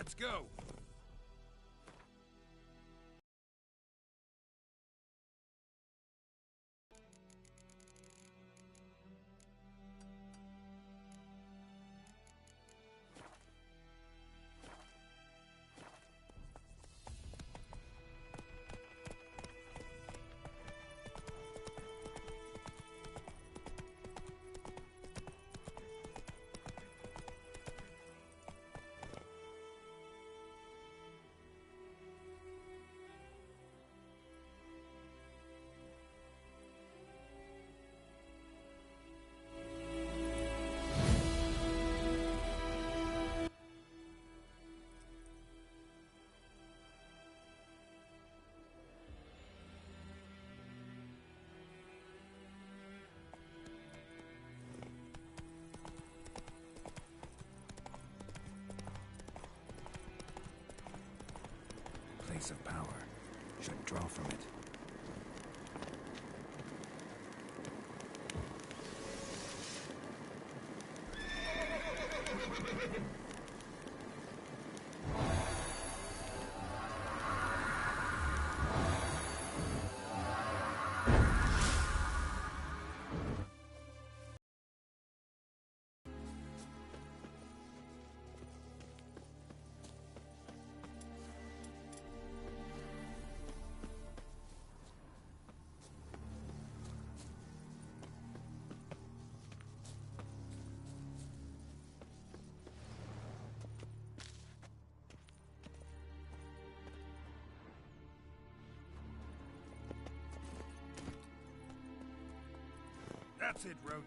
Let's go! Place of power. Should draw from it. That's it, Roach.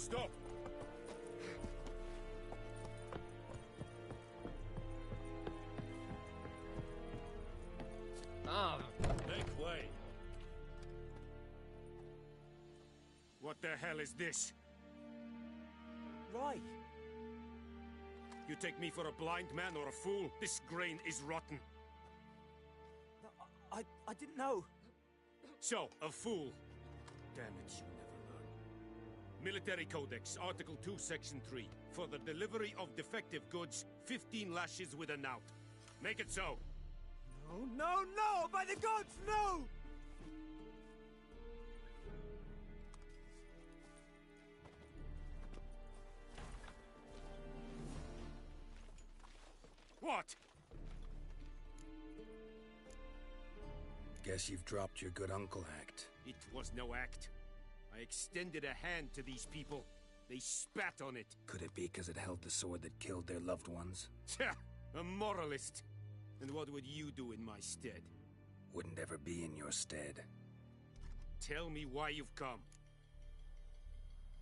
Stop! Make way! What the hell is this? Right. You take me for a blind man or a fool? This grain is rotten. No, I didn't know. So, a fool. Damn it, you never learn. Military Codex, Article 2, Section 3. For the delivery of defective goods, 15 lashes with a knout. Make it so. No, no, no! By the gods, no! What? Guess you've dropped your good uncle act. It was no act. I extended a hand to these people. They spat on it. Could it be because it held the sword that killed their loved ones? Tja, a moralist. And what would you do in my stead? Wouldn't ever be in your stead. Tell me why you've come.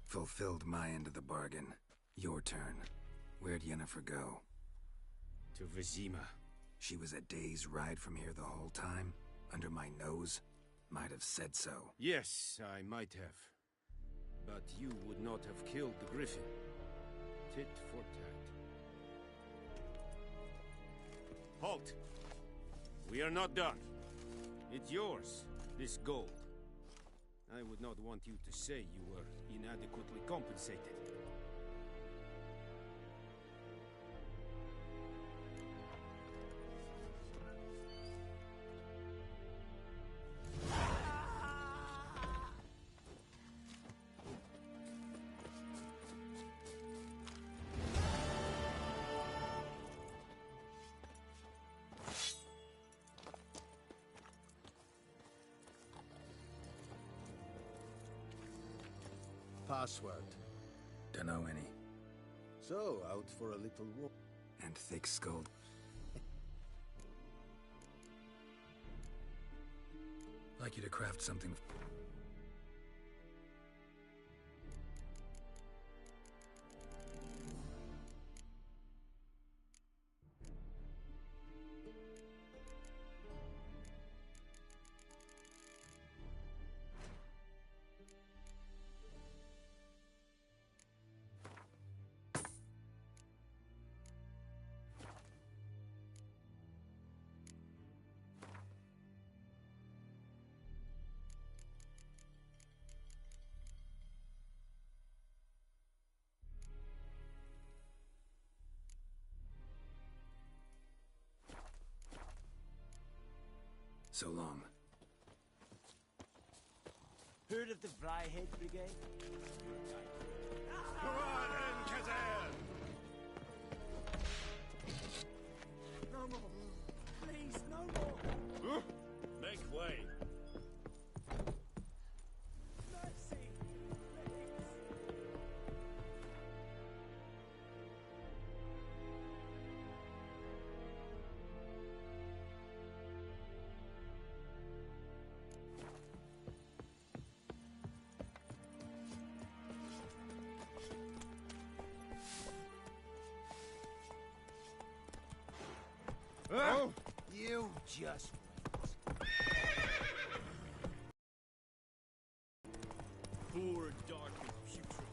Fulfilled my end of the bargain. Your turn. Where'd Yennefer go? To Vizima. She was a day's ride from here the whole time? Under my nose? Might have said so. Yes, I might have. But you would not have killed the Griffin. Tit for tat. Halt! We are not done. It's yours, this gold. I would not want you to say you were inadequately compensated. Password. Dunno any. So, out for a little walk. And thick-skulled. Like you to craft something. So long. Heard of the Flyhead Brigade? No more. Please, no more. Make way! Mercy. Oh! You just wait. Poor, dark, and putrid.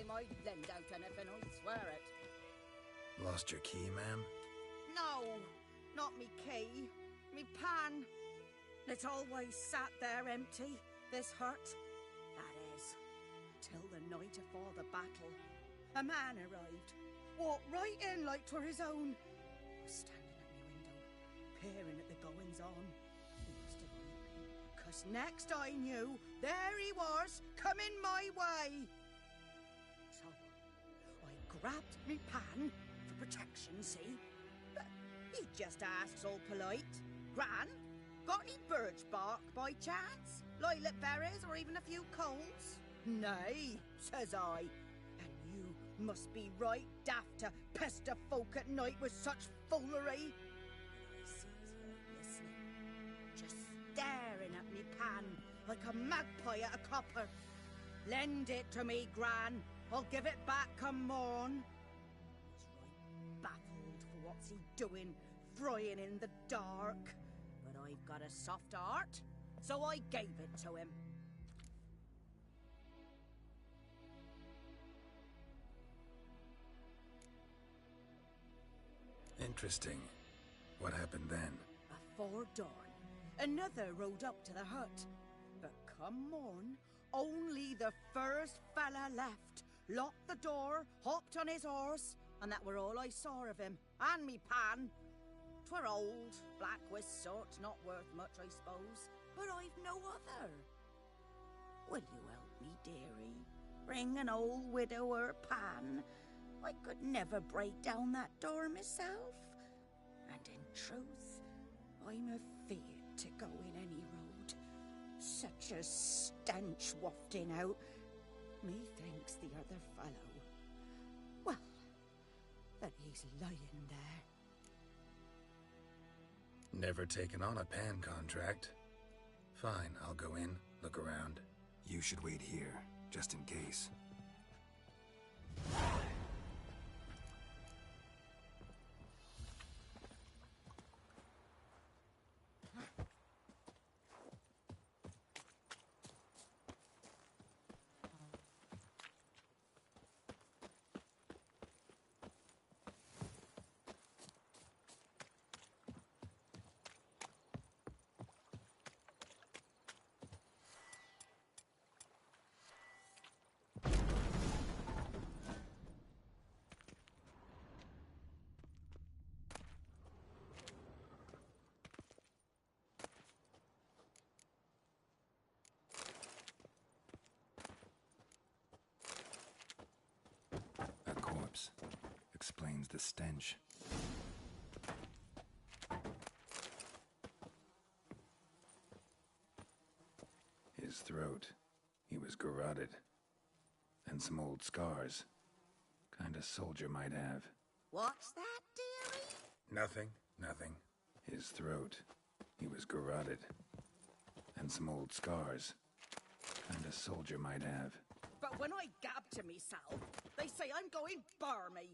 time I'd lend out anything, I swear it. Lost your key, ma'am? No, not me key. Me pan. It's always sat there empty, this hut. That is, till the night afore the battle. A man arrived, walked right in like 'twere his own. I was standing at my window, peering at the goings-on. He must have liked me, 'cause next I knew, there he was, coming my way. So, I grabbed me pan, for protection, see? But he just asks all polite, Gran, got any birch bark by chance? Lilac berries or even a few coals? Nay, says I. And you must be right daft to pester folk at night with such foolery. And I sees her listening, just staring at me pan like a magpie at a copper. Lend it to me, Gran. I'll give it back come morn. I was right baffled for what's he doing, frying in the dark. But I've got a soft heart, so I gave it to him. Interesting. What happened then? Afore dawn, another rode up to the hut. But come morn, only the first fella left. Locked the door, hopped on his horse, and that were all I saw of him. And me pan. 'Twere old, black with sort, not worth much, I suppose. But I've no other. Will you help me, dearie? Bring an old widower pan. I could never break down that door myself. And in truth, I'm afeard to go in any road. Such a stench wafting out. Methinks the other fellow, well, that he's lying there. Never taken on a pan contract. Fine, I'll go in, look around. You should wait here, just in case. Explains the stench. His throat. He was garroted. And some old scars. Kind a soldier might have. What's that, dearie? Nothing. His throat. He was garroted. And some old scars. Kind a soldier might have. But when I gab to myself, they say I'm going barmy.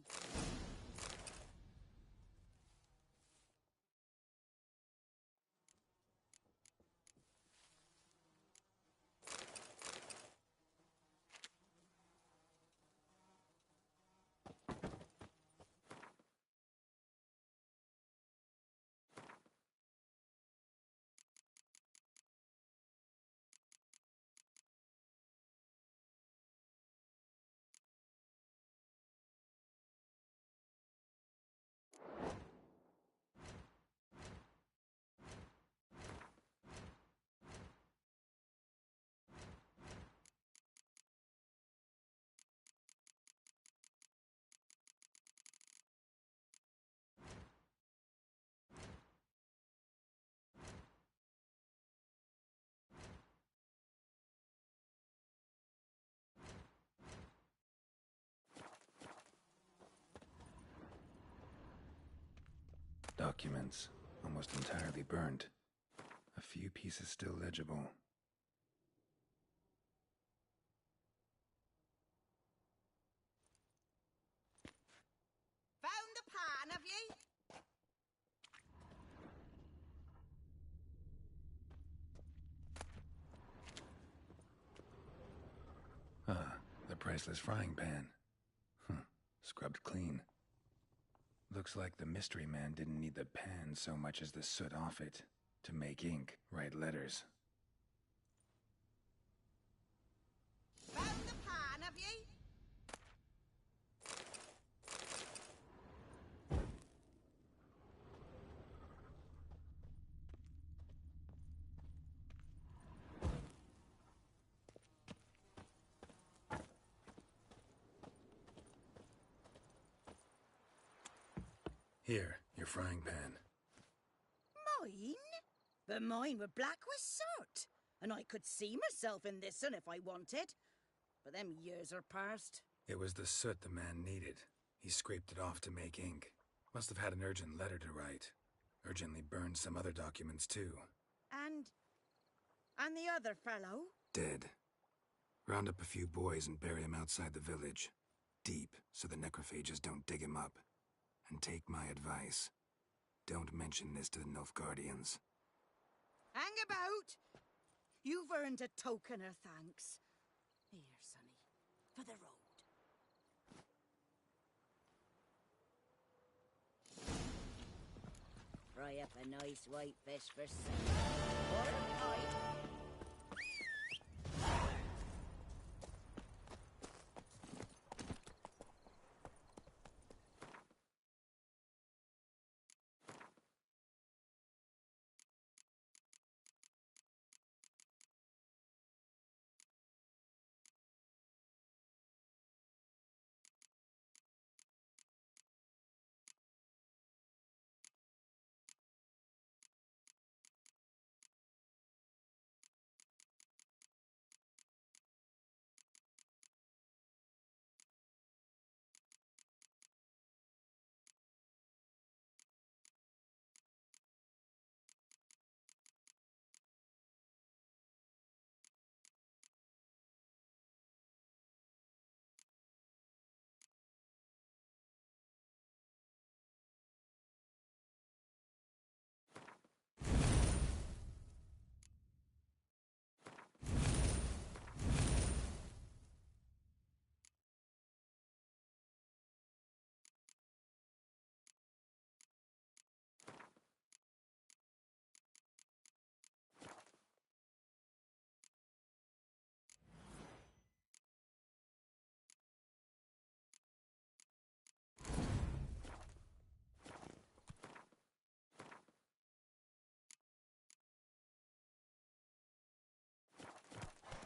Documents, almost entirely burnt. A few pieces still legible. Found the pan, have ye? priceless frying pan. Scrubbed clean. Looks like the mystery man didn't need the pan so much as the soot off it to make ink, write letters. Found the pan, have ye? Here, your frying pan. Mine? But mine were black with soot, and I could see myself in this one if I wanted. But them years are past. It was the soot the man needed. He scraped it off to make ink. Must have had an urgent letter to write. Urgently burned some other documents too. And the other fellow? Dead. Round up a few boys and bury him outside the village. Deep, so the necrophages don't dig him up. And take my advice. Don't mention this to the Nilfgaardians. Hang about! You've earned a token of thanks. Here, sonny, for the road. Fry up a nice white fish for supper. Or a pie.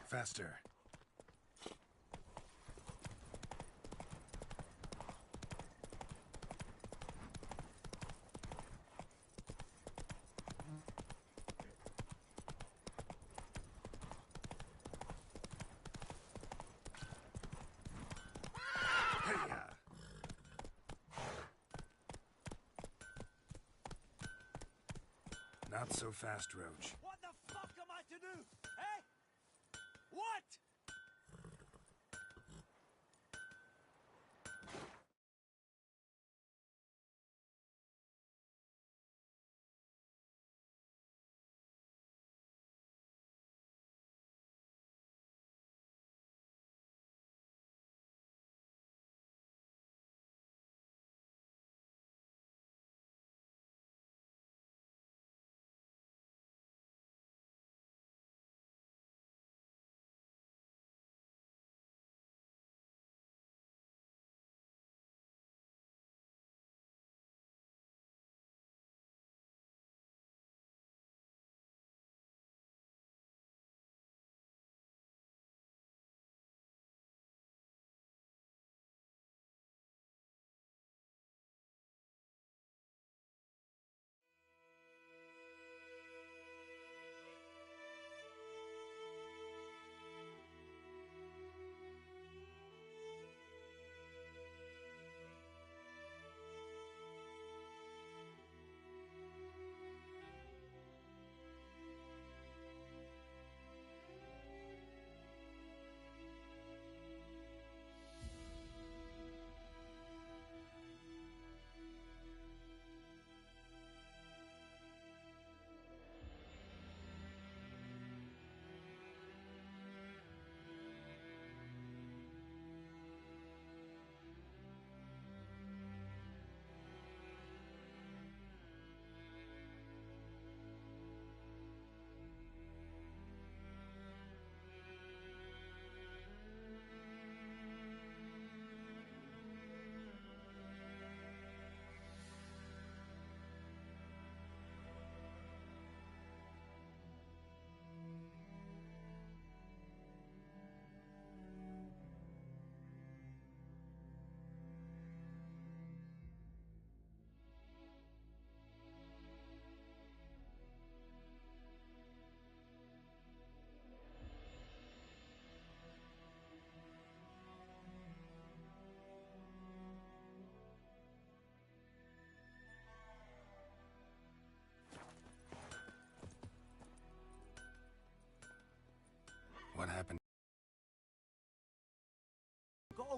Faster. Not so fast, Roach. What the fuck am I to do? Eh? What?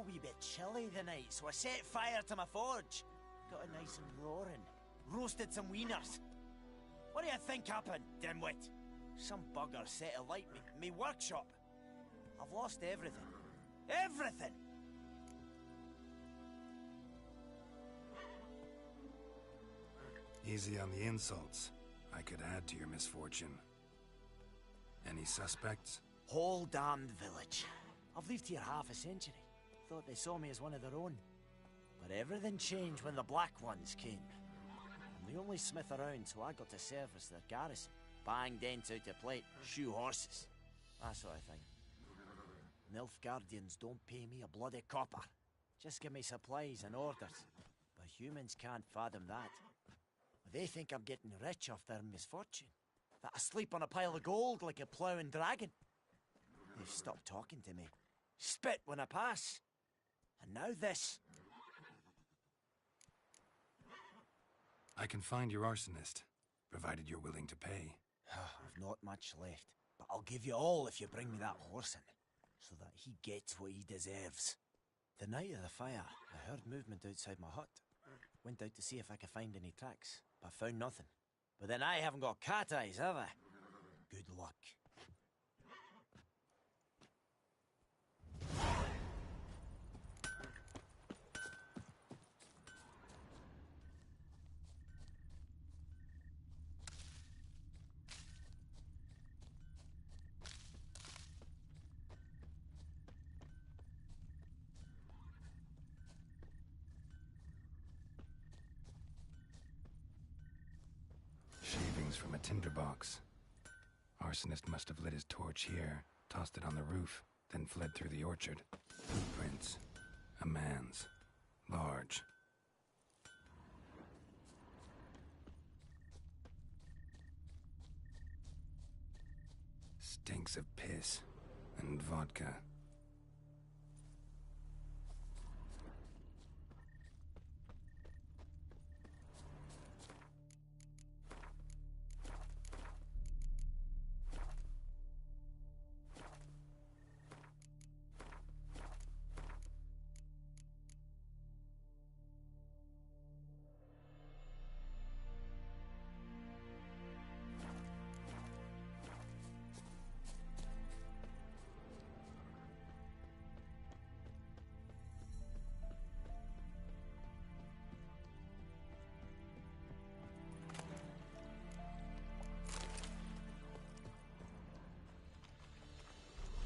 a wee bit chilly the night, so I set fire to my forge. Got it nice and roaring. Roasted some wieners. What do you think happened, dimwit? Some bugger set alight me workshop. I've lost everything. Everything! Easy on the insults. I could add to your misfortune. Any suspects? Whole damned village. I've lived here half a century. Thought they saw me as one of their own. But everything changed when the Black Ones came. I'm the only smith around, so I got to service their garrison. Bang dents out of plate, shoe horses. That sort of thing. Nilfgaardians don't pay me a bloody copper. Just give me supplies and orders. But humans can't fathom that. They think I'm getting rich off their misfortune. That I sleep on a pile of gold like a ploughing dragon. They've stopped talking to me. Spit when I pass. And now this. I can find your arsonist, provided you're willing to pay. I've not much left, but I'll give you all if you bring me that horse in, so that he gets what he deserves. The night of the fire, I heard movement outside my hut. Went out to see if I could find any tracks, but found nothing. But then I haven't got cat eyes, have I? Good luck. Shavings from a tinderbox. Arsonist must have lit his torch here, tossed it on the roof, then fled through the orchard. Footprints. A man's. Large. Stinks of piss and vodka.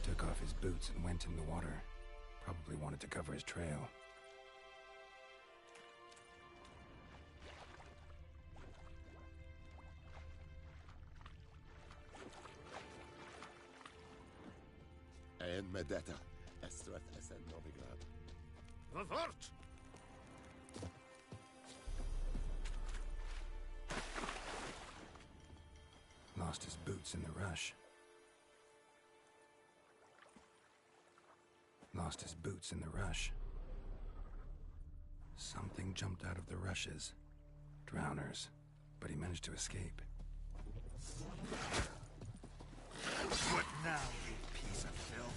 Took off his boots and went in the water. Probably wanted to cover his trail. En med detta, Estreth Essen Novigrad. Revert! Lost his boots in the rush. Lost his boots in the rush. Something jumped out of the rushes. Drowners. But he managed to escape. What now, you piece of filth?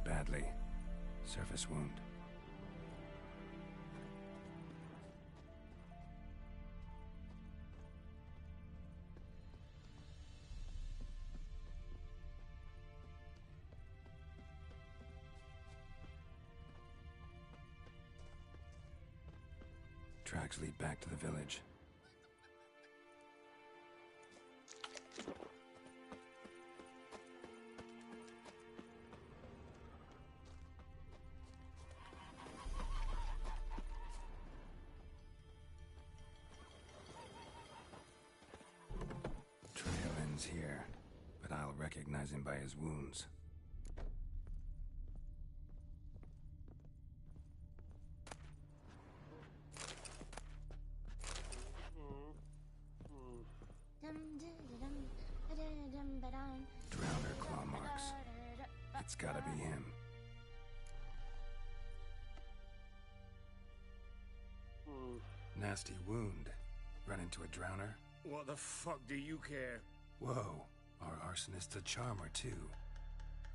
up badly. Surface wound. Tracks lead back to the village. Trail ends here, but I'll recognize him by his wounds. Drowner claw marks. It's gotta be him. Nasty wound. Run into a drowner? What the fuck do you care? Whoa, our arsonist's a charmer too.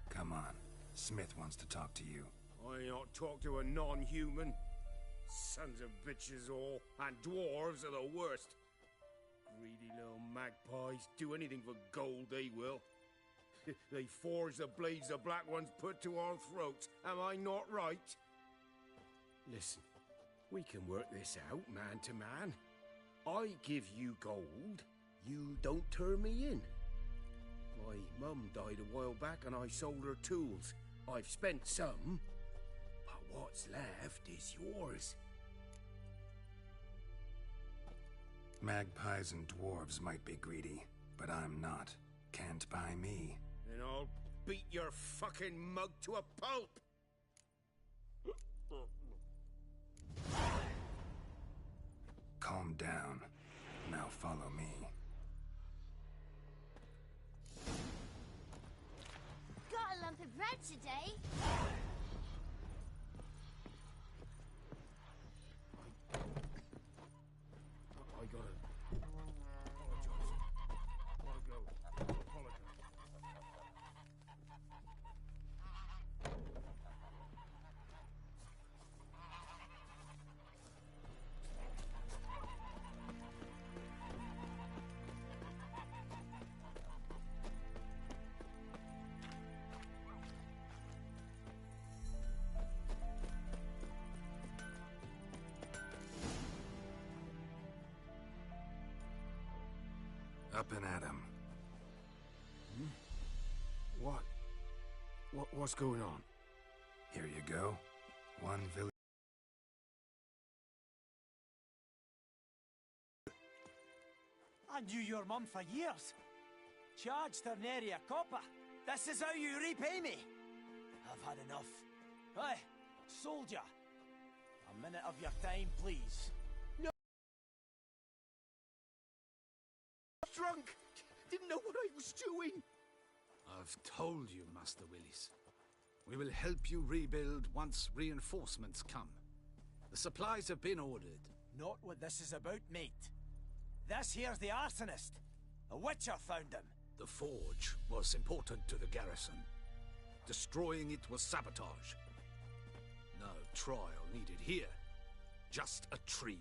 Come on, Smith wants to talk to you. I ain't not talk to a non-human. Sons of bitches all, and dwarves are the worst. Greedy little magpies, do anything for gold, they will. They forge the blades the Black Ones put to our throats, am I not right? Listen, we can work this out, man to man. I give you gold, you don't turn me in. My mum died a while back and I sold her tools. I've spent some, but what's left is yours. Magpies and dwarves might be greedy, but I'm not. Can't buy me. Then I'll beat your fucking mug to a pulp! Calm down. Now follow me. Got a lump of bread today. I gotta apologize. Gotta go. Apologize. Up and at him. What's going on? Here you go. One village. I knew your mum for years. Charged her nary a copper. This is how you repay me. I've had enough. Hey, soldier. A minute of your time, please. Drunk! Didn't know what I was doing! I've told you, Master Willis. We will help you rebuild once reinforcements come. The supplies have been ordered. Not what this is about, mate. This here's the arsonist. A witcher found him. The forge was important to the garrison. Destroying it was sabotage. No trial needed here. Just a tree.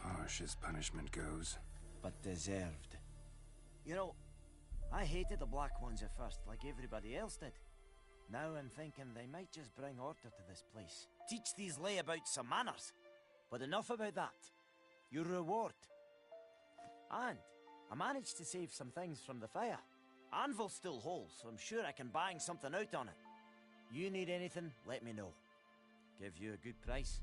Harsh as punishment goes. But deserved. You know, I hated the Black Ones at first, like everybody else did. Now I'm thinking they might just bring order to this place. Teach these layabouts some manners. But enough about that. Your reward. And I managed to save some things from the fire. Anvil's still whole, so I'm sure I can bang something out on it. You need anything, let me know. Give you a good price.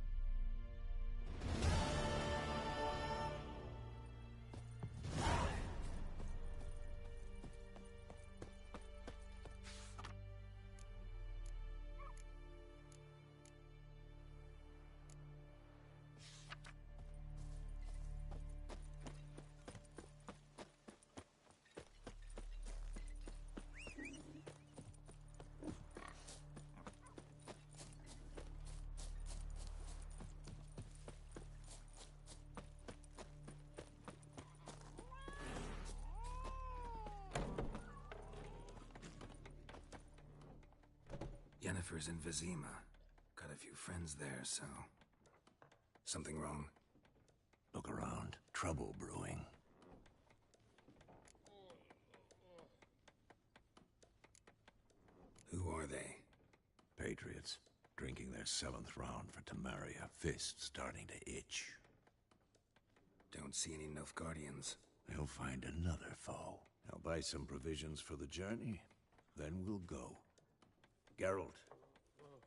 Yennefer's in Vizima. Got a few friends there, so... Something wrong? Look around. Trouble brewing. Who are they? Patriots. Drinking their 7th round for Temeria. Fist starting to itch. Don't see any Nilfgaardians. They'll find another foe. I'll buy some provisions for the journey. Then we'll go. Geralt,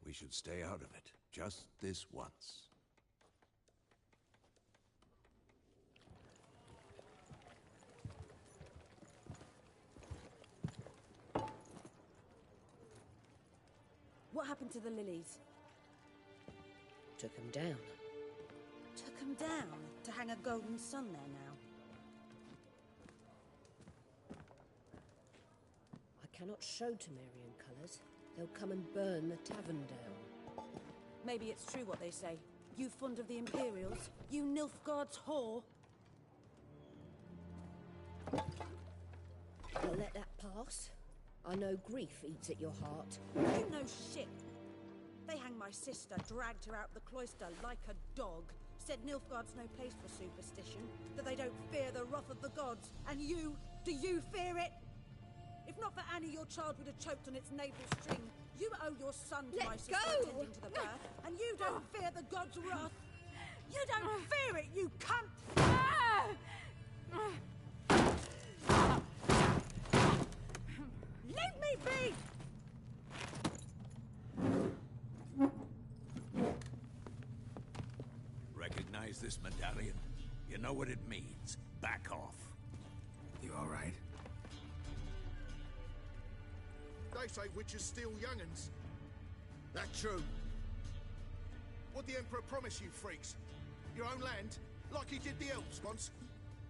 we should stay out of it. Just this once. What happened to the lilies? Took him down. Took them down to hang a golden sun there now. I cannot show Temerian colours. They'll come and burn the tavern down. Maybe it's true what they say. You fond of the Imperials? You Nilfgaard's whore? You'll let that pass? I know grief eats at your heart. You know shit. They hanged my sister, dragged her out the cloister like a dog. Said Nilfgaard's no place for superstition, that they don't fear the wrath of the gods. And you, do you fear it? If not for Annie, your child would have choked on its navel string. You owe your son to my sister attending to the birth, and you don't fear the gods' wrath. You don't fear it, you cunt! Leave me be! Recognize this medallion? You know what it means. Back off. You all right? They say witches steal young'uns. That true. What'd the Emperor promise you, freaks? Your own land? Like he did the elves once?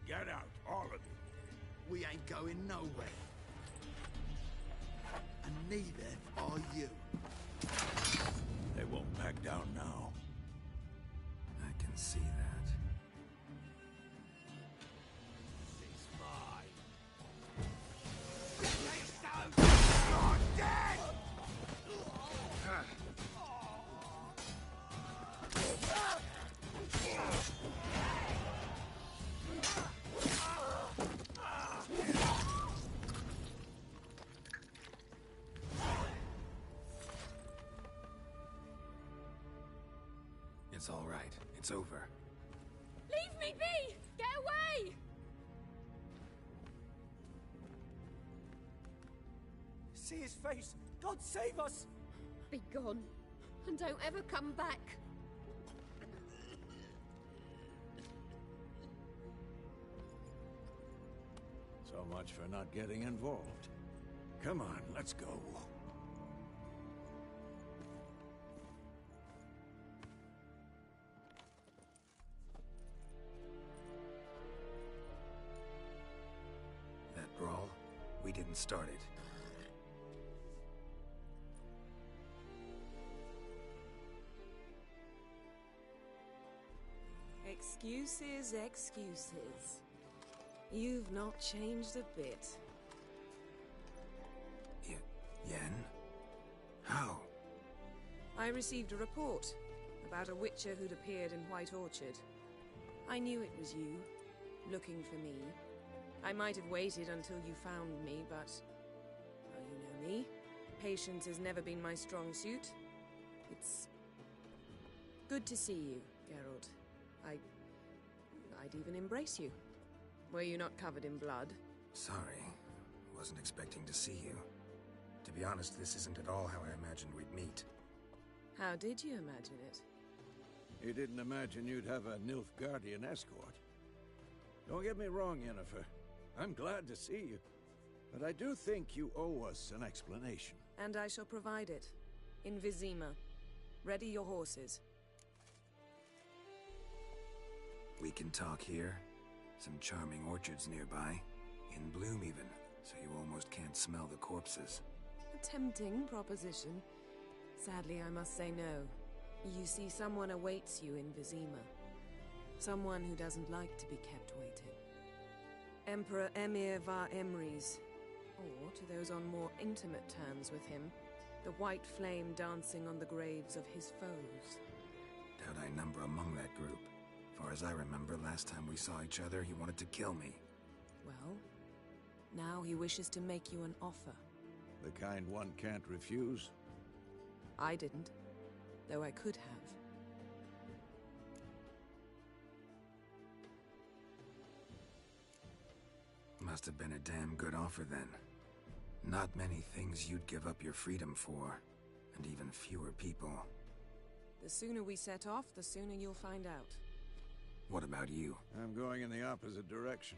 Get out, all of you. We ain't going nowhere. And neither are you. They won't back down now. I can see that. It's all right. It's over. Leave me be! Get away! See his face! God save us! Be gone, and don't ever come back. So much for not getting involved. Come on, let's go. That brawl, we didn't start it. Excuses, excuses. You've not changed a bit. Yen? How? I received a report about a witcher who'd appeared in White Orchard. I knew it was you, looking for me. I might have waited until you found me, but... well, you know me. Patience has never been my strong suit. It's... good to see you, Geralt. I'd even embrace you. Were you not covered in blood? Sorry. Wasn't expecting to see you. To be honest, this isn't at all how I imagined we'd meet. How did you imagine it? You didn't imagine you'd have a Nilfgaardian escort. Don't get me wrong, Yennefer. I'm glad to see you. But I do think you owe us an explanation. And I shall provide it. In Vizima. Ready your horses. We can talk here. Some charming orchards nearby. In bloom even, so you almost can't smell the corpses. A tempting proposition. Sadly, I must say no. You see, someone awaits you in Vizima. Someone who doesn't like to be kept waiting. Emperor Emhyr var Emreis. Or, to those on more intimate terms with him, The white flame dancing on the graves of his foes. Doubt I number among that group. Far as I remember, last time we saw each other, he wanted to kill me. Well, now he wishes to make you an offer. The kind one can't refuse? I didn't, though I could have. Must have been a damn good offer then. Not many things you'd give up your freedom for, and even fewer people. The sooner we set off, the sooner you'll find out. What about you? I'm going in the opposite direction.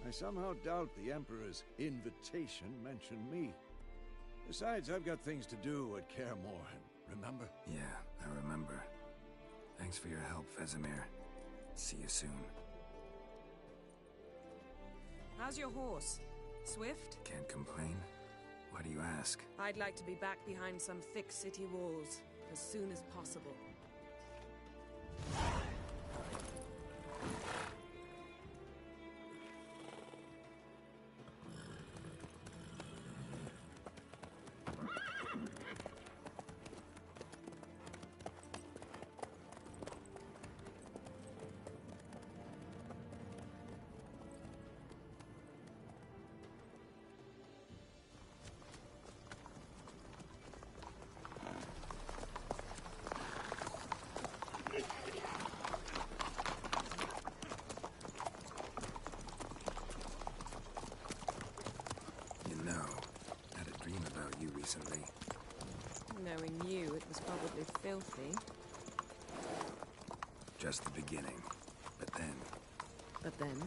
I somehow doubt the Emperor's invitation mentioned me. Besides, I've got things to do at Kaer Morhen, remember? Yeah, I remember. Thanks for your help, Vesemir. See you soon. How's your horse? Swift? Can't complain. Why do you ask? I'd like to be back behind some thick city walls as soon as possible. Recently. Knowing you, it was probably filthy. Just the beginning. But then... But then?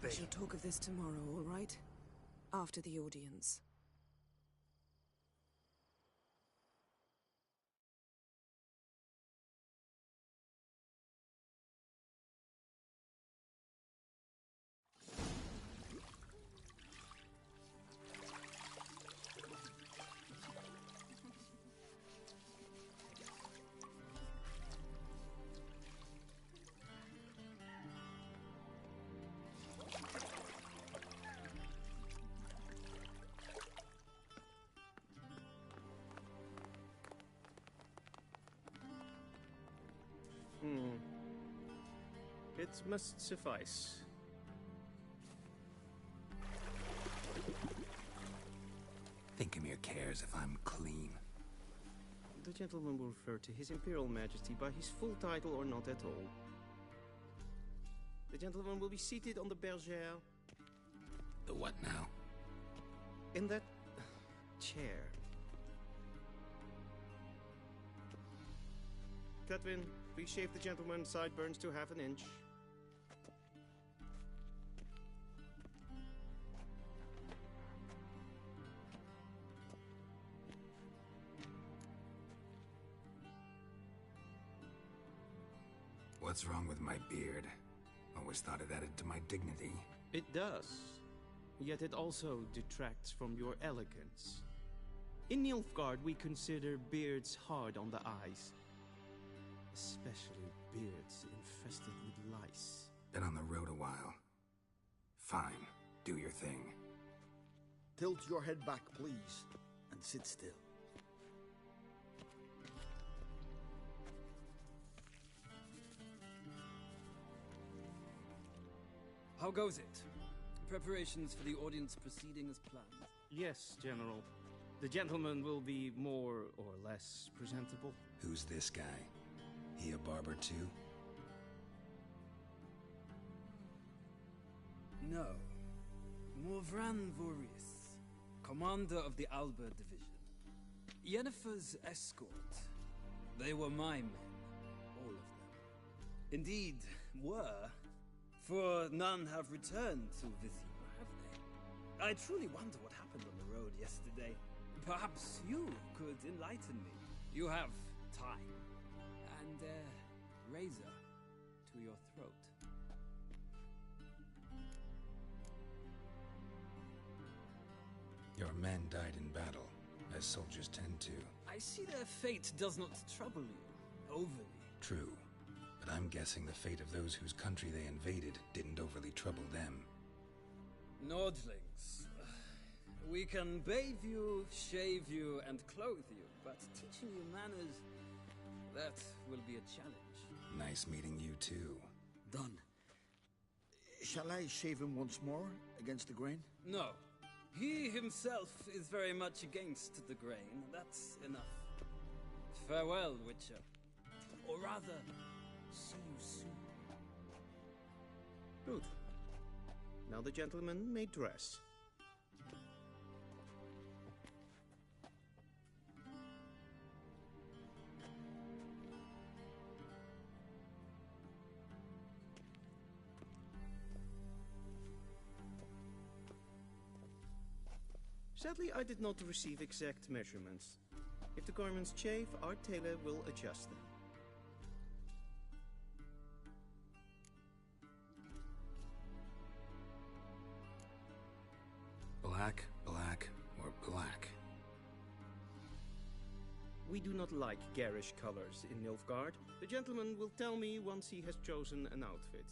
We shall talk of this tomorrow, all right? After the audience. It must suffice. Thinkamir cares if I'm clean. The gentleman will refer to His Imperial Majesty by his full title or not at all. The gentleman will be seated on the bergère. The what now? In that chair. Cadwin, please shave the gentleman's sideburns to half an inch. What's wrong with my beard? Always thought it added to my dignity. It does. Yet it also detracts from your elegance. In Nilfgaard, we consider beards hard on the eyes. Especially beards infested with lice. Been on the road a while. Fine. Do your thing. Tilt your head back, please, and sit still. How goes it? Preparations for the audience proceeding as planned? Yes, General. The gentleman will be more or less presentable. Who's this guy? He a barber too? No. Morvran Voorhis, commander of the Alba Division. Yennefer's escort. They were my men, all of them. Indeed, were. For none have returned to Vizima, have they? I truly wonder what happened on the road yesterday. Perhaps you could enlighten me. You have time. And a razor to your throat. Your men died in battle, as soldiers tend to. I see their fate does not trouble you overly. True, but I'm guessing the fate of those whose country they invaded didn't overly trouble them. Nordlings. We can bathe you, shave you, and clothe you, but teaching you manners, that will be a challenge. Nice meeting you too. Done. Shall I shave him once more, against the grain? No. He himself is very much against the grain. That's enough. Farewell, Witcher. Or rather, see you soon. Good. Now the gentleman may dress. Sadly, I did not receive exact measurements. If the garments chafe, our tailor will adjust them. Black, black, or black? We do not like garish colors in Nilfgaard. The gentleman will tell me once he has chosen an outfit.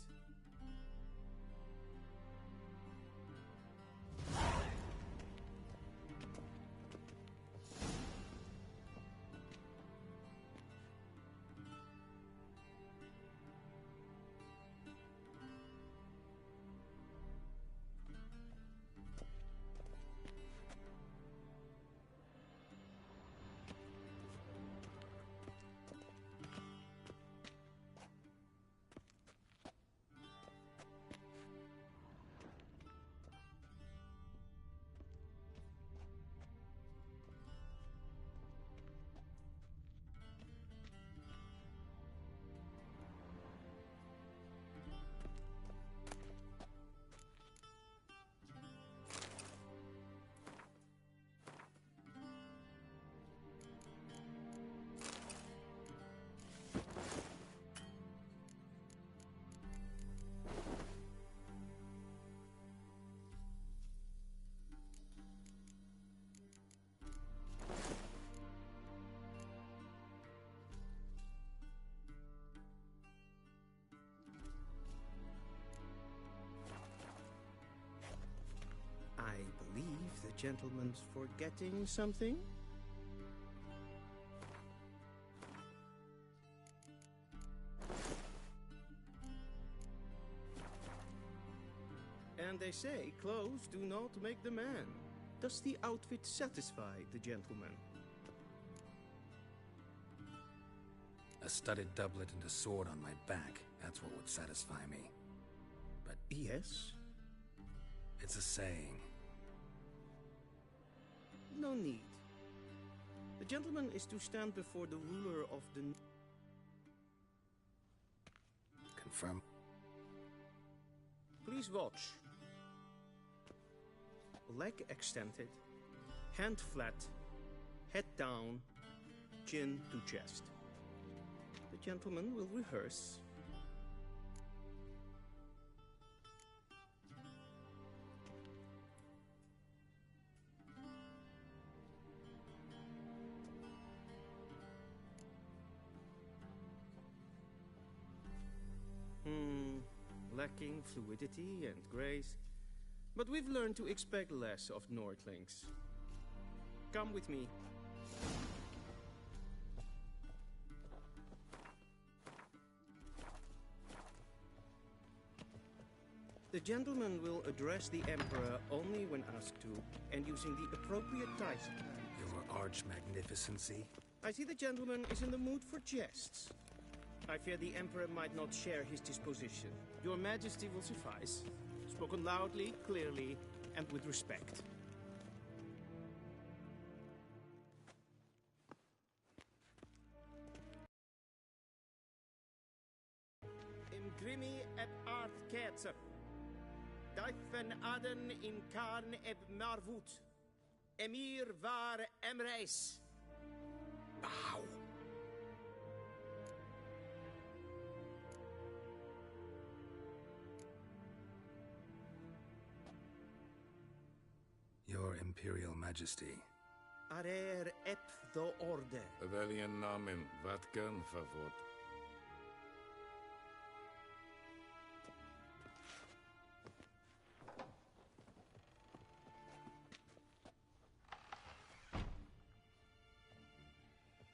I believe the gentleman's forgetting something. And they say clothes do not make the man. Does the outfit satisfy the gentleman? A studded doublet and a sword on my back, that's what would satisfy me. But yes? It's a saying. No need. The gentleman is to stand before the ruler of the... Confirm. Please watch. Leg extended, hand flat, head down, chin to chest. The gentleman will rehearse. Lacking fluidity and grace. But we've learned to expect less of Nordlings. Come with me. The gentleman will address the Emperor only when asked to, and using the appropriate title. Your Arch-Magnificency? I see the gentleman is in the mood for jests. I fear the Emperor might not share his disposition. Your Majesty will suffice. Spoken loudly, clearly, and with respect. Imgrimi eb art ketzer. Daifen aden in karn eb marvut. Emir var emreis. Bow. Your Imperial Majesty. Arer ep do orde. Welchen Namen, wat gern favor?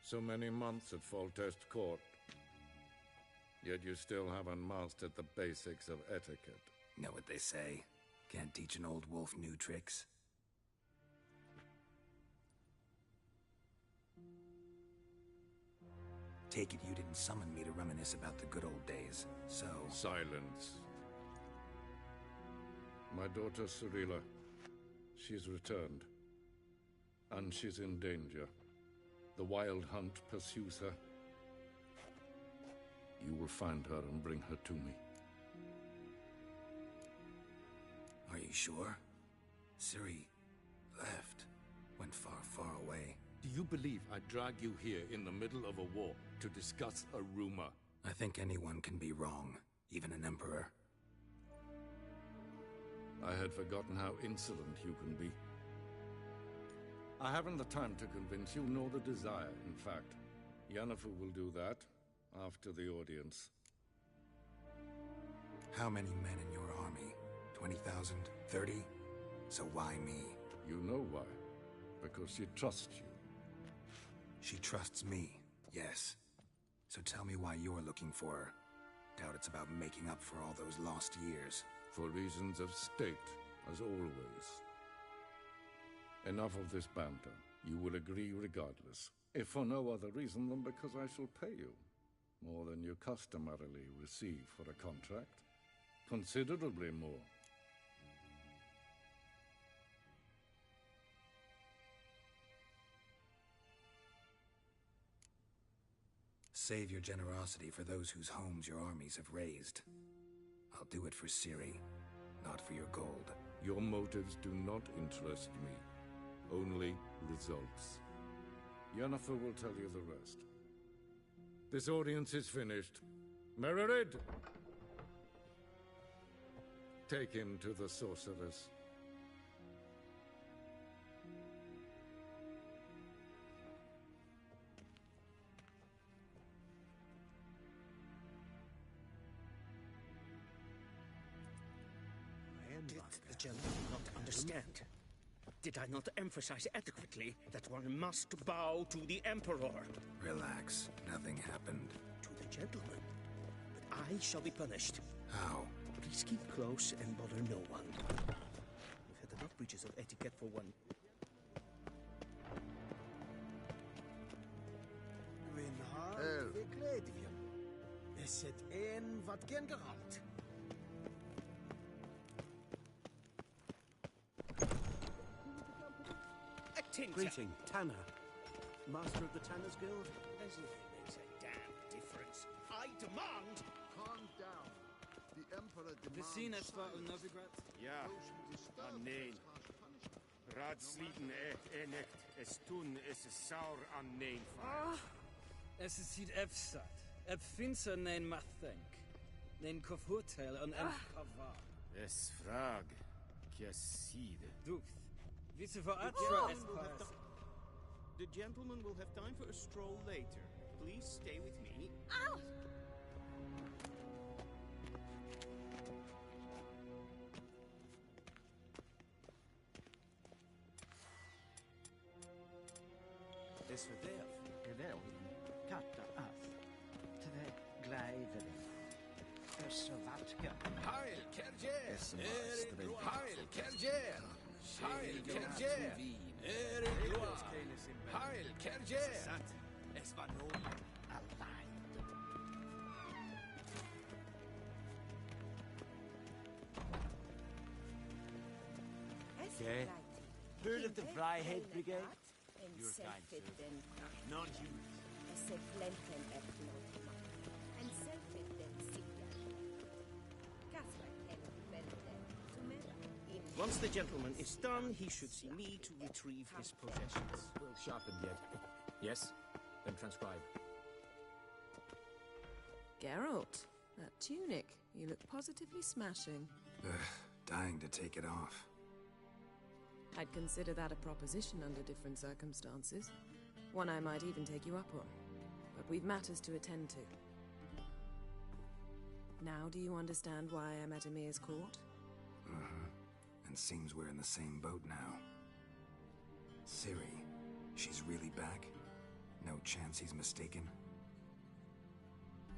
So many months at Foltest Court, yet you still haven't mastered the basics of etiquette. Know what they say? Can't teach an old wolf new tricks. Take it you didn't summon me to reminisce about the good old days, so... Silence. My daughter Cirilla, she's returned. And she's in danger. The Wild Hunt pursues her. You will find her and bring her to me. Are you sure? Ciri left. Went far, far away. Do you believe I drag you here in the middle of a war to discuss a rumor? I think anyone can be wrong, even an emperor. I had forgotten how insolent you can be. I haven't the time to convince you, nor the desire, in fact. Yennefer will do that after the audience. How many men in your army? 20,000? 30? So why me? You know why. Because she trusts you. She trusts me, yes. So tell me why you're looking for her. Doubt it's about making up for all those lost years. For reasons of state, as always. Enough of this banter. You will agree regardless. If for no other reason than because I shall pay you. More than you customarily receive for a contract. Considerably more. Save your generosity for those whose homes your armies have razed. I'll do it for Ciri, not for your gold. Your motives do not interest me. Only results. Yennefer will tell you the rest. This audience is finished. Mererid! Take him to the sorceress. Did the gentleman not understand? Did I not emphasize adequately that one must bow to the Emperor? Relax. Nothing happened. To the gentleman. But I shall be punished. How? Please keep close and bother no one. We've had enough breaches of etiquette for one. Oh. Is het een wat gen geraakt? Greeting, Tanner. Master of the Tanners Guild? As if it makes a damn difference. I demand... Calm down. The Emperor demands... Vizinesva of Novigrad? Ja, an nein. Raadsliden echt es tun es saur an nein. Es is hid efsat. Eb finser nein mathenk. Nein kofurtel an kavar. Es frag. Kiaside. Duth. The gentleman will have time for a stroll later. Please stay with me. Ow! Is verderf geweldig katta af. Twee glijveren. Versavatke. Heil Kerger! Heil Kerger! Heil Kerger! Heil Kerger! Es war nur allein. Okay. Heard of the Freiheit Brigade? You're You're kind, sir. Not you. Once the gentleman is done, he should see me to retrieve his possessions. Well sharpened yet. Yes? Then transcribe. Geralt, that tunic. You look positively smashing. Dying to take it off. I'd consider that a proposition under different circumstances. One I might even take you up on. But we've matters to attend to. Now do you understand why I'm at Emir's court? And seems we're in the same boat now. Ciri, she's really back? No chance he's mistaken?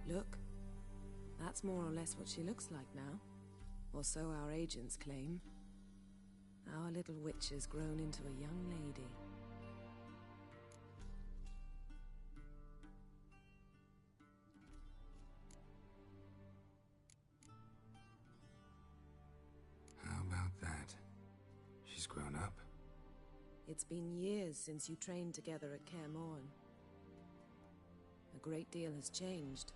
Look. That's more or less what she looks like now. Or so our agents claim. Our little witch has grown into a young lady. How about that? She's grown up? It's been years since you trained together at Kaer Morhen. A great deal has changed.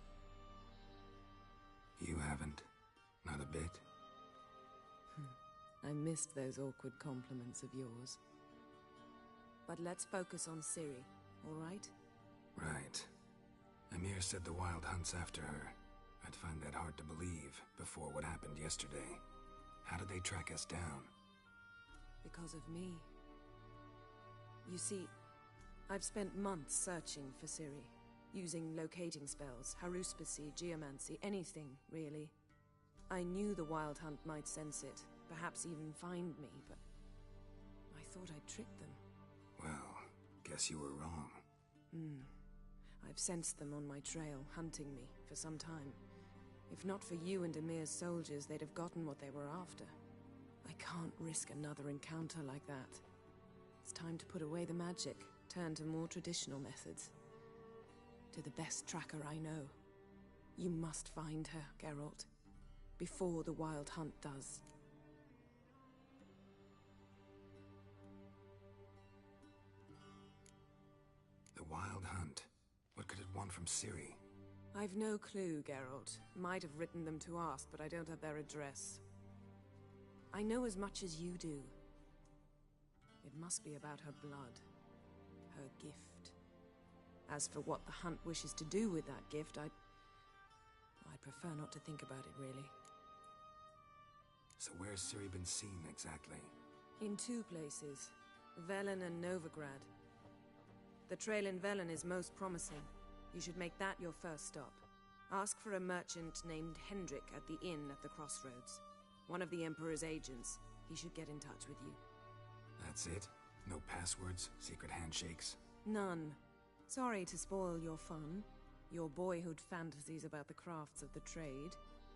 You haven't? Not a bit? I missed those awkward compliments of yours. But let's focus on Ciri, all right? Right. Emir said the Wild Hunt's after her. I'd find that hard to believe before what happened yesterday. How did they track us down? Because of me. You see, I've spent months searching for Ciri, using locating spells, haruspicy, geomancy, anything, really. I knew the Wild Hunt might sense it, perhaps even find me, but I thought I'd tricked them. Well, guess you were wrong. I've sensed them on my trail, hunting me, for some time. If not for you and Emir's soldiers, they'd have gotten what they were after. I can't risk another encounter like that. It's time to put away the magic, turn to more traditional methods. To the best tracker I know. You must find her, Geralt. Before the Wild Hunt does. The Wild Hunt? What could it want from Ciri? I've no clue, Geralt. Might have written them to ask, but I don't have their address. I know as much as you do. It must be about her blood. Her gift. As for what the Hunt wishes to do with that gift, I'd prefer not to think about it, really. So where's Ciri been seen, exactly? In two places. Velen and Novigrad. The trail in Velen is most promising. You should make that your first stop. Ask for a merchant named Hendrik at the inn at the crossroads. One of the Emperor's agents. He should get in touch with you. That's it? No passwords? Secret handshakes? None. Sorry to spoil your fun. Your boyhood fantasies about the crafts of the trade.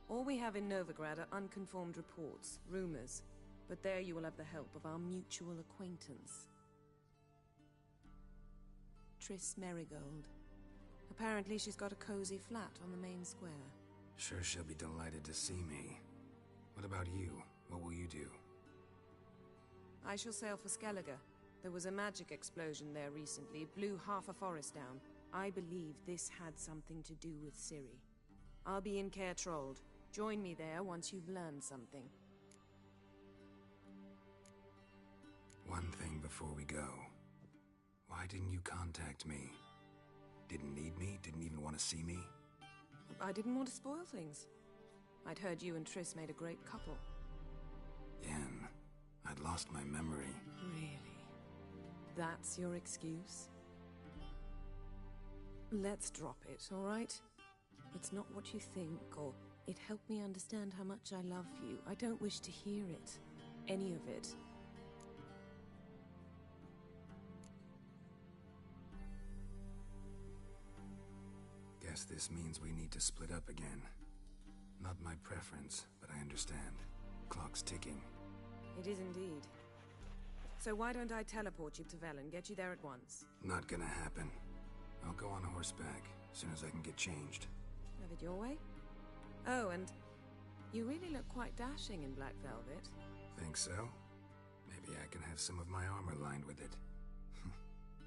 All we have in Novigrad are unconfirmed reports, rumors. But there you will have the help of our mutual acquaintance. Triss Merigold. Apparently she's got a cozy flat on the main square. Sure she'll be delighted to see me. What about you? What will you do? I shall sail for Skellige. There was a magic explosion there recently, blew half a forest down. I believe this had something to do with Ciri. I'll be in Caer Trolde. Join me there once you've learned something. One thing before we go. Why didn't you contact me? Didn't need me? Didn't even want to see me? I didn't want to spoil things. I'd heard you and Triss made a great couple. Yen, I'd lost my memory. Really? That's your excuse? Let's drop it, all right? It's not what you think, or it helped me understand how much I love you. I don't wish to hear it. Any of it. Guess this means we need to split up again. Not my preference, but I understand. Clock's ticking. It is indeed. So why don't I teleport you to Velen, get you there at once? Not gonna happen. I'll go on horseback, as soon as I can get changed. Have it your way? Oh, and you really look quite dashing in black velvet. Think so? Maybe I can have some of my armor lined with it.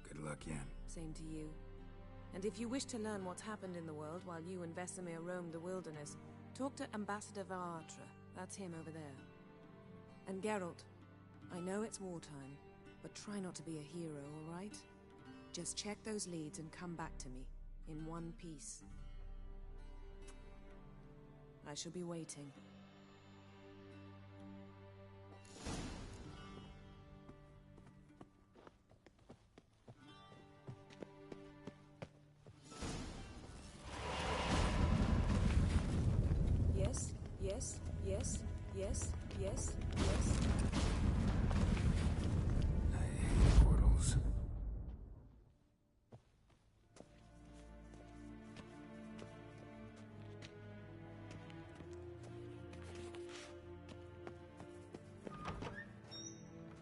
Good luck, Yen. Same to you. And if you wish to learn what's happened in the world while you and Vesemir roamed the wilderness, talk to Ambassador Varatra. That's him over there. And Geralt, I know it's wartime, but try not to be a hero, all right? Just check those leads and come back to me, in one piece. I shall be waiting. Yes, yes, yes, yes, yes, yes. I hate portals.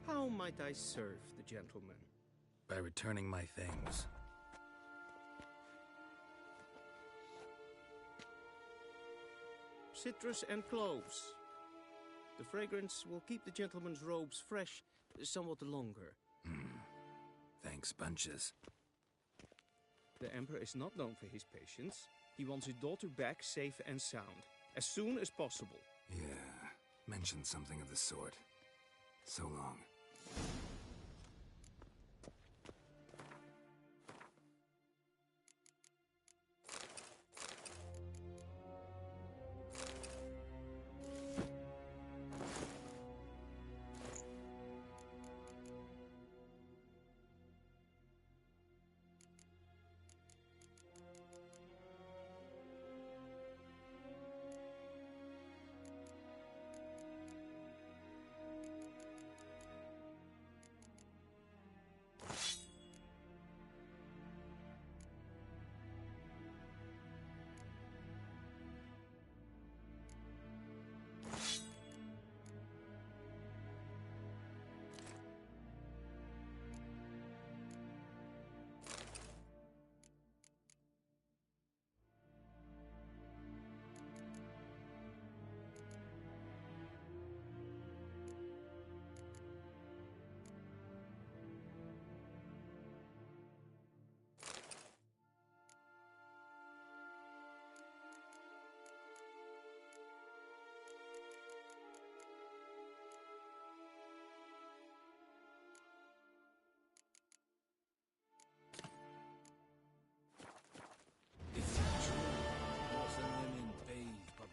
How might I serve the gentleman? By returning my things. Citrus and cloves. The fragrance will keep the gentleman's robes fresh somewhat longer. Thanks, bunches. The Emperor is not known for his patience. He wants his daughter back safe and sound, as soon as possible. Yeah, mentioned something of the sort. So long.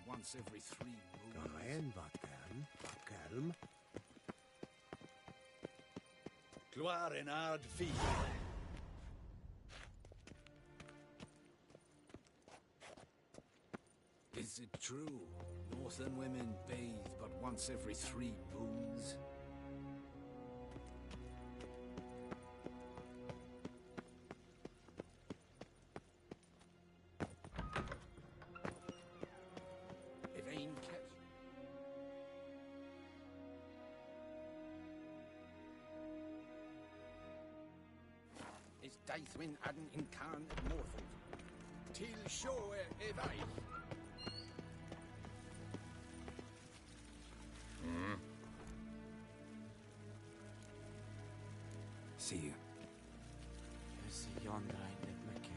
Once every 3 moons. Gawain, Vatkelm, Vatkelm. Gloire en ard fille. Is it true? Northern women bathe but once every 3 moons? Daithwyn adden in Khan at Morford. Til shore evai. See you. Yes, yonder I live my care.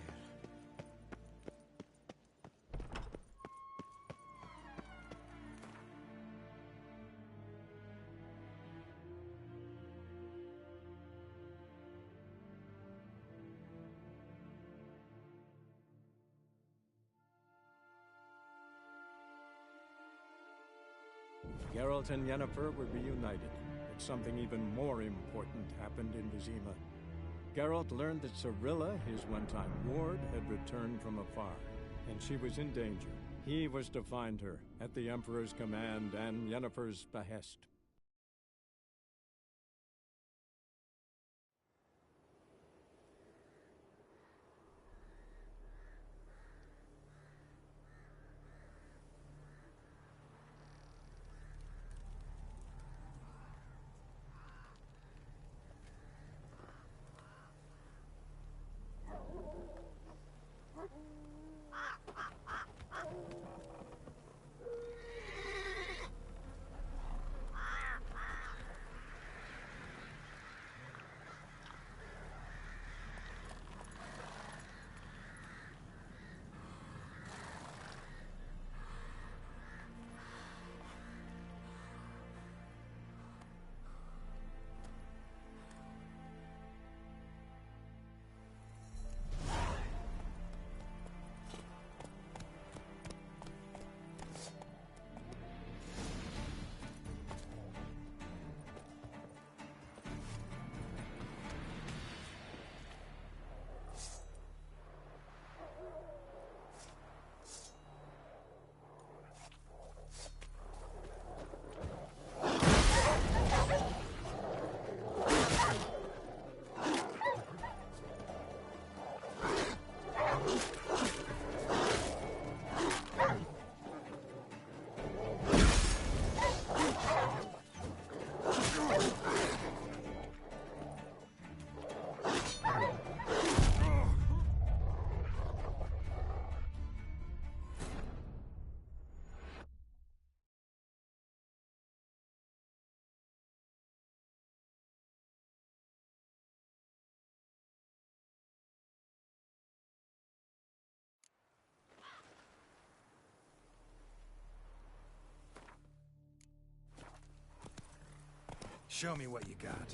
Geralt and Yennefer were reunited, but something even more important happened in Vizima. Geralt learned that Cirilla, his one-time ward, had returned from afar, and she was in danger. He was to find her, at the Emperor's command and Yennefer's behest. Show me what you got.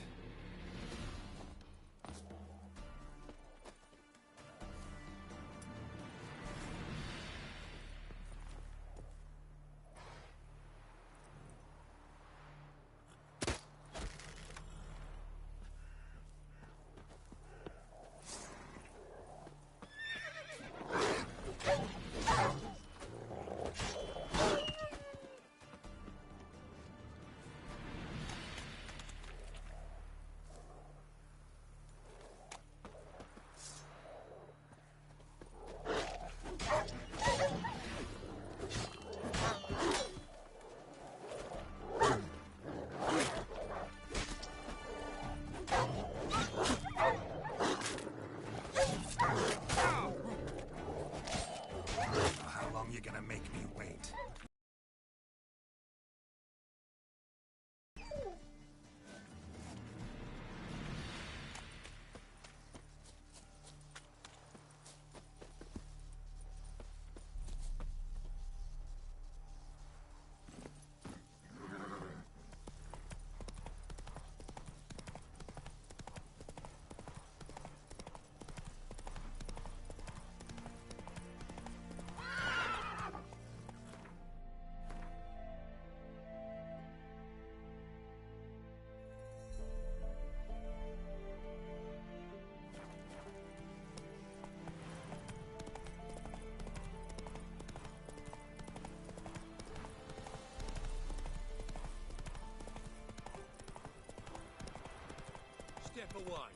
Step away.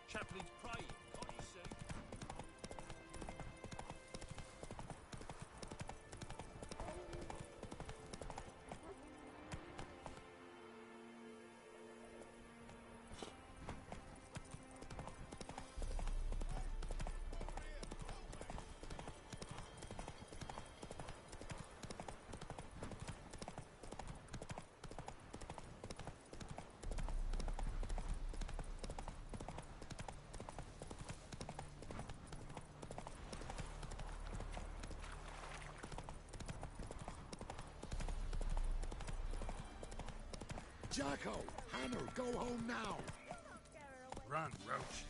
Chaplain's praying, can't you see? Jacko! Hannah, go home now! Run, Roach.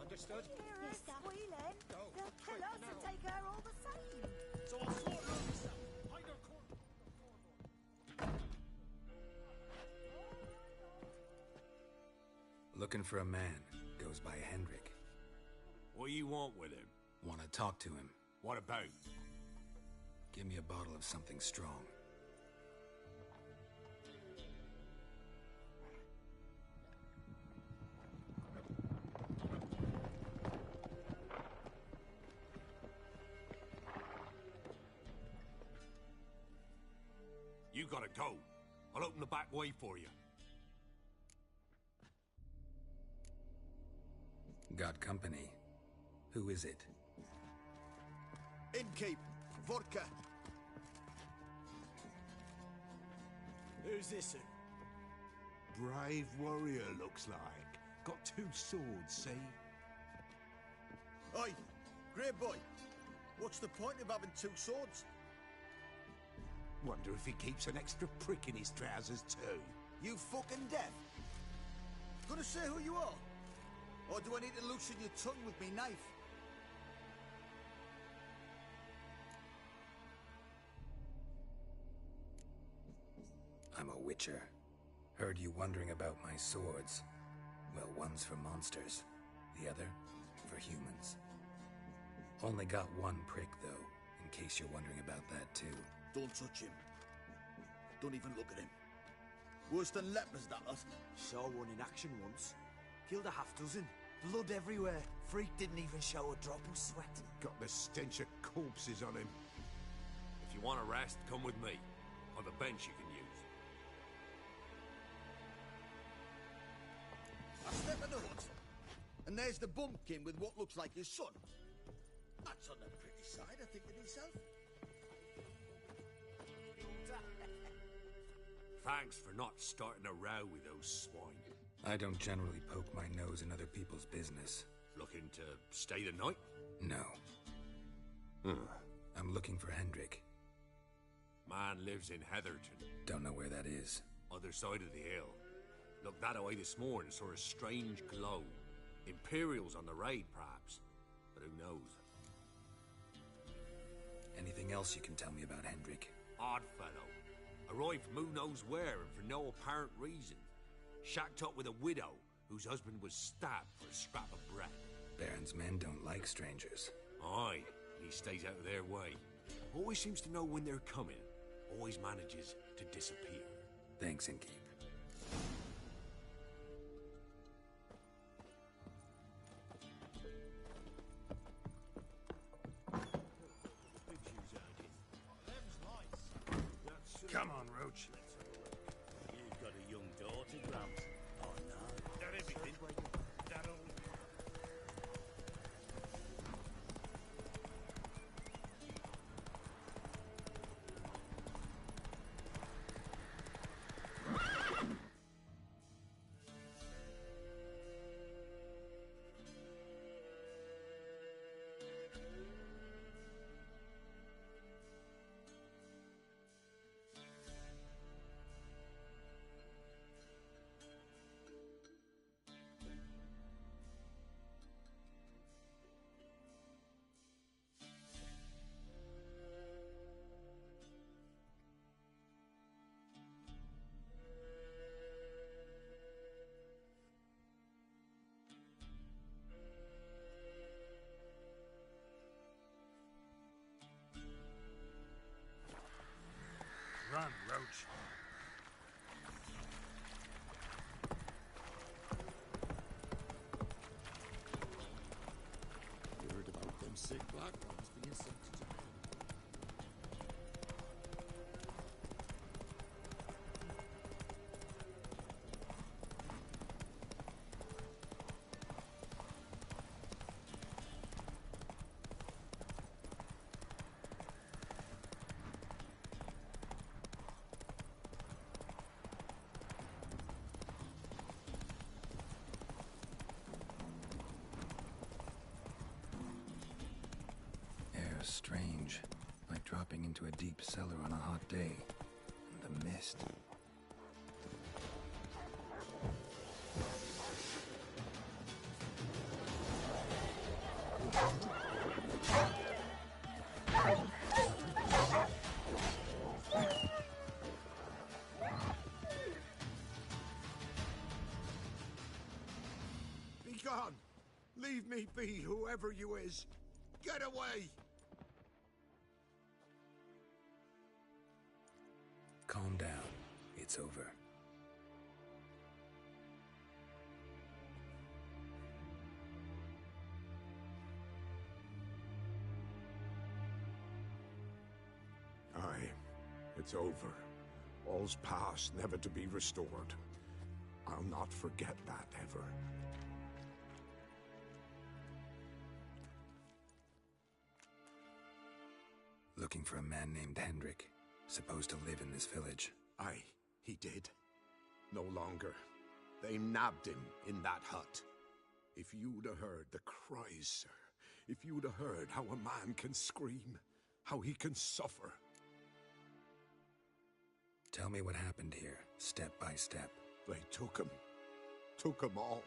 Understood? Hear her squealing. They'll kill us and take her all the same. So I'll sort her out myself. Hide her Looking for a man. Goes by Hendrik. What do you want with him? Want to talk to him. What about? Give me a bottle of something strong. You gotta go. I'll open the back way for you. Got company. Who is it? Innkeep, vodka. Who's this? Brave warrior, looks like. Got 2 swords, see? Oi, grey boy. What's the point of having 2 swords? Wonder if he keeps an extra prick in his trousers too. You fucking deaf? Gonna say who you are? Or do I need to loosen your tongue with me knife? I'm a witcher. Heard you wondering about my swords. Well, one's for monsters, the other for humans. Only got 1 prick, though, in case you're wondering about that, too. Don't touch him. Don't even look at him. Worse than lepers, that lot. Saw one in action once. Killed a half-dozen. Blood everywhere. Freak didn't even show a drop of sweat. Got the stench of corpses on him. If you want a rest, come with me. On the bench you can use. I step in the hut, and there's the bumpkin with what looks like his son. That's on the pretty side, I think to myself. Thanks for not starting a row with those swine. I don't generally poke my nose in other people's business. Looking to stay the night? No. I'm looking for Hendrik. Man lives in Heatherton. Don't know where that is. Other side of the hill. Looked that away this morning, saw a strange glow. Imperials on the raid, perhaps. But who knows? Anything else you can tell me about Hendrik? Odd fellow. Arrived from who knows where and for no apparent reason. Shacked up with a widow whose husband was stabbed for a scrap of bread. Baron's men don't like strangers. Aye, he stays out of their way. Always seems to know when they're coming. Always manages to disappear. Thanks, Inkeep. Come on, Roach. You've got a young daughter, Gramps. Oh, no. That everything? That all? Run, Roach. You heard about them sick black ones being sent to Japan? Strange, like dropping into a deep cellar on a hot day. And the mist. Be gone! Leave me be, whoever you is! Get away! Calm down. It's over. Aye, it's over. All's past, never to be restored. I'll not forget that ever. Looking for a man named Hendrik. Supposed to live in this village. Aye, he did. No longer. They nabbed him in that hut. If you'd have heard the cries, sir. If you'd have heard how a man can scream. How he can suffer. Tell me what happened here, step by step. They took him. Took them all.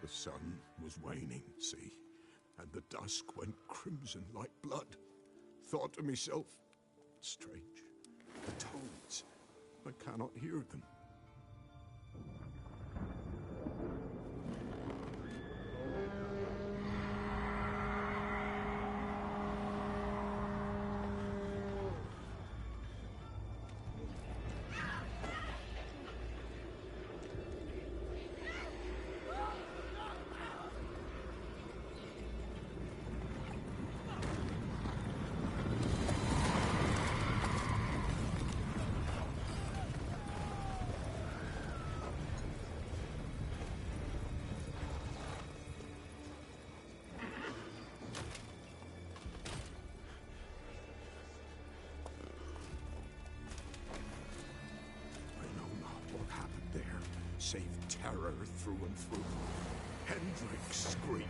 The sun was waning, see? And the dusk went crimson like blood. Thought to myself, strange. The toads. I cannot hear them. Save terror through and through. Hendrik screamed.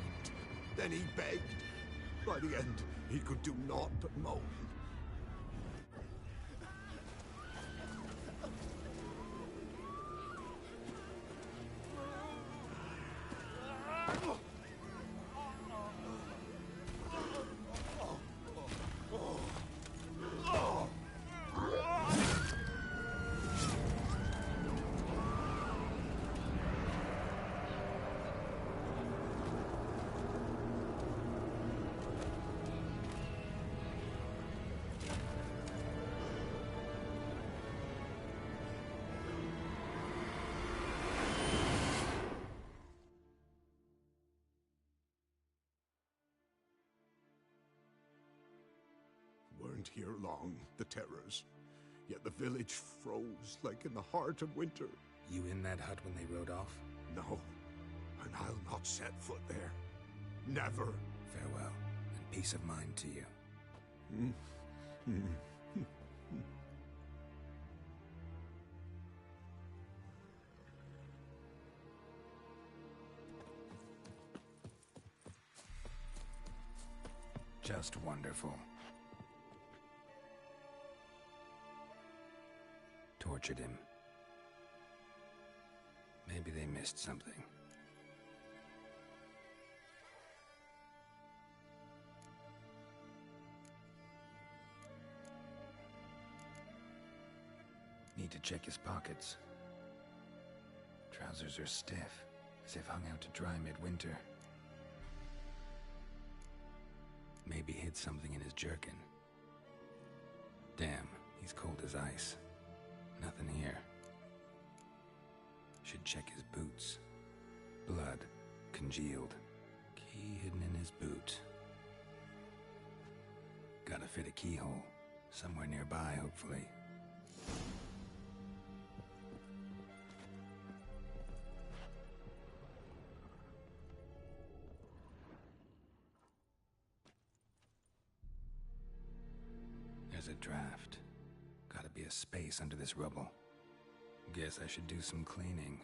Then he begged. By the end, He could do naught but moan. Weren't here long, the terrors. Yet the village froze like in the heart of winter. You in that hut when they rode off? No, and I'll not set foot there. Never. Farewell, and peace of mind to you. Just wonderful. Tortured him. Maybe they missed something. Need to check his pockets. Trousers are stiff, as if hung out to dry midwinter. Maybe hid something in his jerkin. Damn, he's cold as ice. Nothing here. Should check his boots. Blood, congealed. Key hidden in his boot. Gotta fit a keyhole. Somewhere nearby, hopefully. There's a draft. Gotta be a space under this rubble. Guess I should do some cleaning.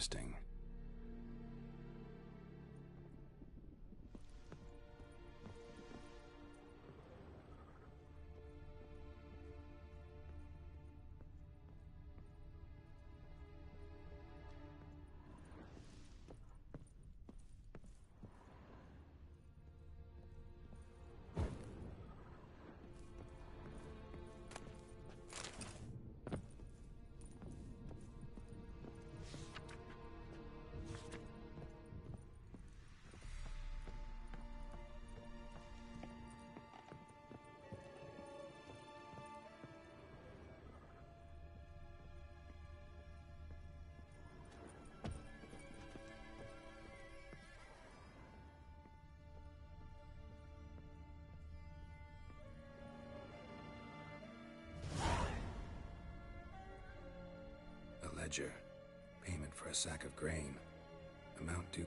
interesting. Ledger. Payment for a sack of grain. Amount due.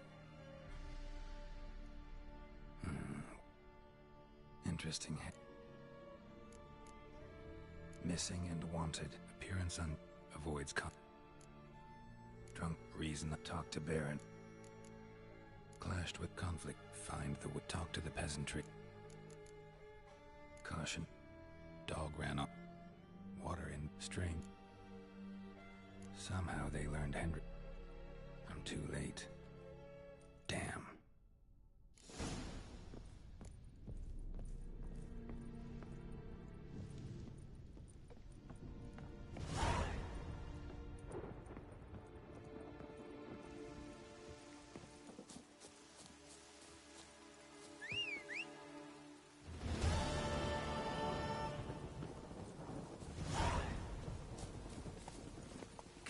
Interesting. Missing and wanted. Appearance on. Avoids drunk. Reason. Talk to Baron. Clashed with conflict. Find the wood. Talk to the peasantry. Caution. Dog ran up. Water in string. Somehow they learned Henry. I'm too late. Damn.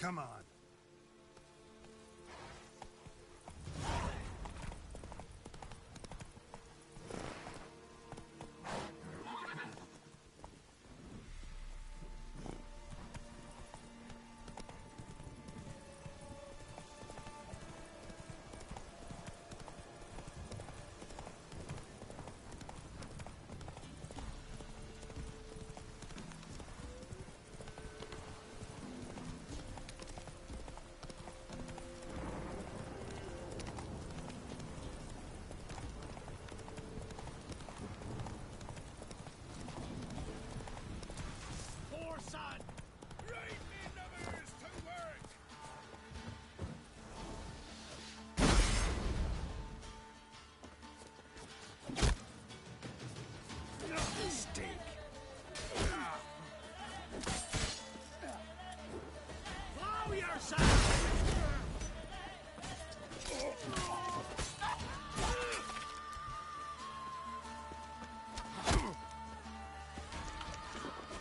Come on.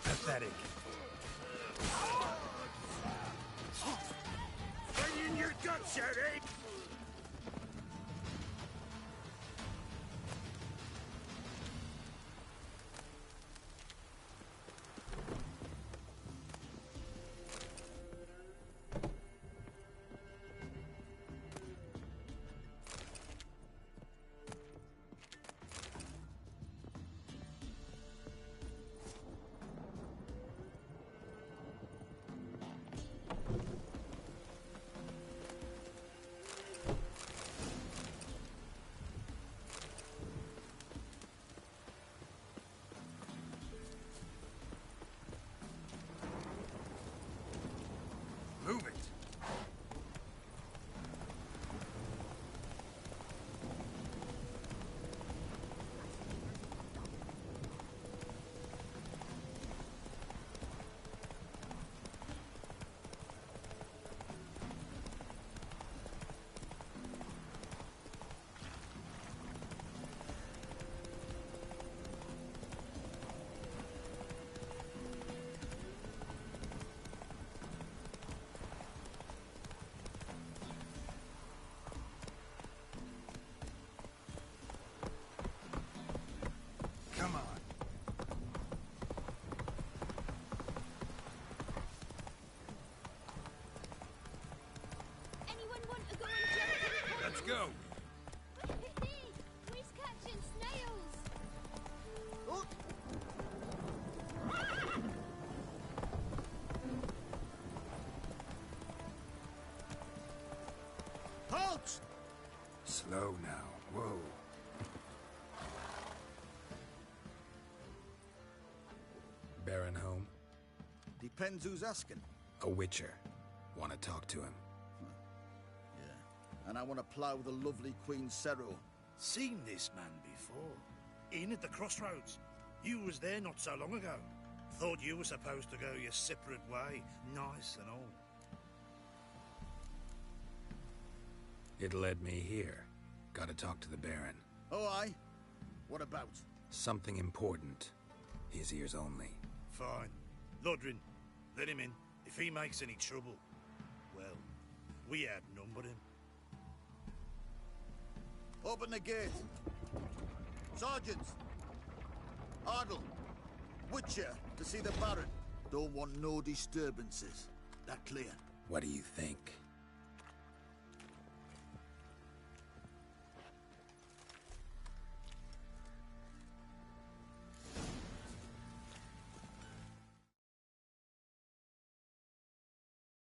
Pathetic. Bring in your guts, Eric! Slow now. Whoa. Baron home? Depends who's asking. A witcher. Want to talk to him? Yeah. And I want to plough the lovely Queen Cero. Seen this man before. In at the crossroads. You was there not so long ago. Thought you were supposed to go your separate way. Nice and all. It led me here. Gotta talk to the Baron. Oh, aye? What about? Something important. His ears only. Fine. Lodrin, let him in. If he makes any trouble, well, we outnumber him. Open the gate. Sergeants! Ardle! Witcher, to see the Baron. Don't want no disturbances. That clear? What do you think?